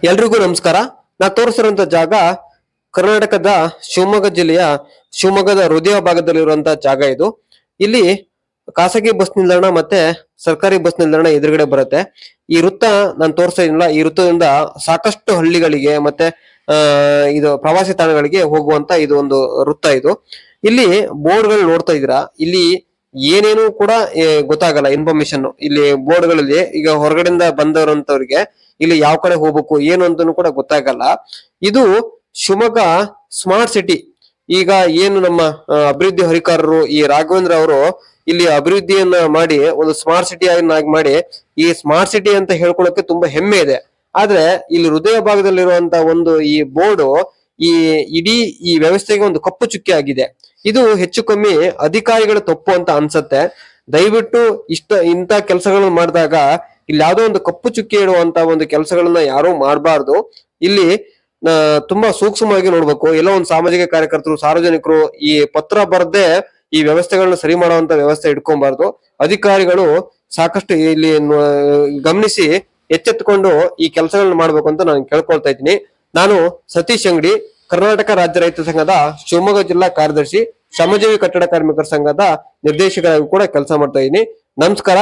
ಎಲ್ರಿಗೂ ನಮಸ್ಕಾರ. ನಾ ತೋರಿಸಿರುವಂತ ಜಾಗ ಕರ್ನಾಟಕದ ಶಿವಮೊಗ್ಗ ಜಿಲ್ಲೆಯ ಶಿವಮೊಗ್ಗದ ಹೃದಯ ಭಾಗದಲ್ಲಿರುವಂತಹ ಜಾಗ ಇದು. ಇಲ್ಲಿ ಖಾಸಗಿ ಬಸ್ ನಿಲ್ದಾಣ ಮತ್ತೆ ಸರ್ಕಾರಿ ಬಸ್ ನಿಲ್ದಾಣ ಎದುರುಗಡೆ ಬರುತ್ತೆ. ಈ ವೃತ್ತ ನಾನು ತೋರಿಸ್ತಾ ಇದೀನಲ್ಲ, ಈ ವೃತ್ತದಿಂದ ಸಾಕಷ್ಟು ಹಳ್ಳಿಗಳಿಗೆ ಮತ್ತೆ ಇದು ಪ್ರವಾಸಿ ತಾಣಗಳಿಗೆ ಹೋಗುವಂತ ಇದು ಒಂದು ವೃತ್ತ ಇದು. ಇಲ್ಲಿ ಬೋರ್ಡ್ ಗಳು ನೋಡ್ತಾ ಇದೀರಾ, ಇಲ್ಲಿ ಏನೇನು ಕೂಡ ಗೊತ್ತಾಗಲ್ಲ ಇನ್ಫಾರ್ಮೇಶನ್. ಇಲ್ಲಿ ಬೋರ್ಡ್ ಗಳಲ್ಲಿ ಈಗ ಹೊರಗಡೆಯಿಂದ ಬಂದವರಂತವ್ರಿಗೆ ಇಲ್ಲಿ ಯಾವ ಕಡೆ ಹೋಗ್ಬೇಕು ಏನು ಅಂತಾನು ಕೂಡ ಗೊತ್ತಾಗಲ್ಲ. ಇದು ಶಿವಮೊಗ್ಗ ಸ್ಮಾರ್ಟ್ ಸಿಟಿ. ಈಗ ಏನು ನಮ್ಮ ಅಭಿವೃದ್ಧಿ ಹರಿಕಾರರು ಈ ರಾಘವೇಂದ್ರ ಅವರು ಇಲ್ಲಿ ಅಭಿವೃದ್ಧಿಯನ್ನ ಮಾಡಿ ಒಂದು ಸ್ಮಾರ್ಟ್ ಸಿಟಿ ಆಗಿ ಮಾಡಿ, ಈ ಸ್ಮಾರ್ಟ್ ಸಿಟಿ ಅಂತ ಹೇಳ್ಕೊಳ್ಳೋಕೆ ತುಂಬಾ ಹೆಮ್ಮೆ ಇದೆ. ಆದ್ರೆ ಇಲ್ಲಿ ಹೃದಯ ಭಾಗದಲ್ಲಿರುವಂತ ಒಂದು ಈ ಬೋರ್ಡ್ ಈ ಇಡೀ ಈ ವ್ಯವಸ್ಥೆಗೆ ಒಂದು ಕಪ್ಪು ಚುಕ್ಕೆ ಆಗಿದೆ. ಇದು ಹೆಚ್ಚು ಕಮ್ಮಿ ಅಧಿಕಾರಿಗಳ ತಪ್ಪು ಅಂತ ಅನ್ಸತ್ತೆ. ದಯವಿಟ್ಟು ಇಂಥ ಕೆಲಸಗಳನ್ನು ಮಾಡಿದಾಗ ಇಲ್ಲಿ ಯಾವ್ದೋ ಒಂದು ಕಪ್ಪು ಚುಕ್ಕೆ ಇಡುವಂತ ಒಂದು ಕೆಲಸಗಳನ್ನ ಯಾರು ಮಾಡಬಾರ್ದು. ಇಲ್ಲಿ ತುಂಬಾ ಸೂಕ್ಷ್ಮವಾಗಿ ನೋಡ್ಬೇಕು. ಎಲ್ಲೋ ಒಂದು ಸಾಮಾಜಿಕ ಕಾರ್ಯಕರ್ತರು, ಸಾರ್ವಜನಿಕರು ಈ ಪತ್ರ ಬರದೆ ಈ ವ್ಯವಸ್ಥೆಗಳನ್ನ ಸರಿ ಮಾಡುವಂತ ವ್ಯವಸ್ಥೆ ಇಟ್ಕೊಬಾರ್ದು. ಅಧಿಕಾರಿಗಳು ಸಾಕಷ್ಟು ಇಲ್ಲಿ ಗಮನಿಸಿ ಎಚ್ಚೆತ್ತುಕೊಂಡು ಈ ಕೆಲಸಗಳನ್ನ ಮಾಡ್ಬೇಕು ಅಂತ ನಾನು ಕೇಳ್ಕೊಳ್ತಾ ಇದ್ದೀನಿ. ನಾನು ಸತೀಶ್ ಅಂಗಡಿ, ಕರ್ನಾಟಕ ರಾಜ್ಯ ರೈತ ಸಂಘದ ಶಿವಮೊಗ್ಗ ಜಿಲ್ಲಾ ಕಾರ್ಯದರ್ಶಿ, ಶ್ರಮಜೀವಿ ಕಟ್ಟಡ ಕಾರ್ಮಿಕರ ಸಂಘದ ನಿರ್ದೇಶಕರಾಗಿ ಕೂಡ ಕೆಲಸ ಮಾಡ್ತಾ ಇದ್ದೀನಿ. ನಮಸ್ಕಾರ.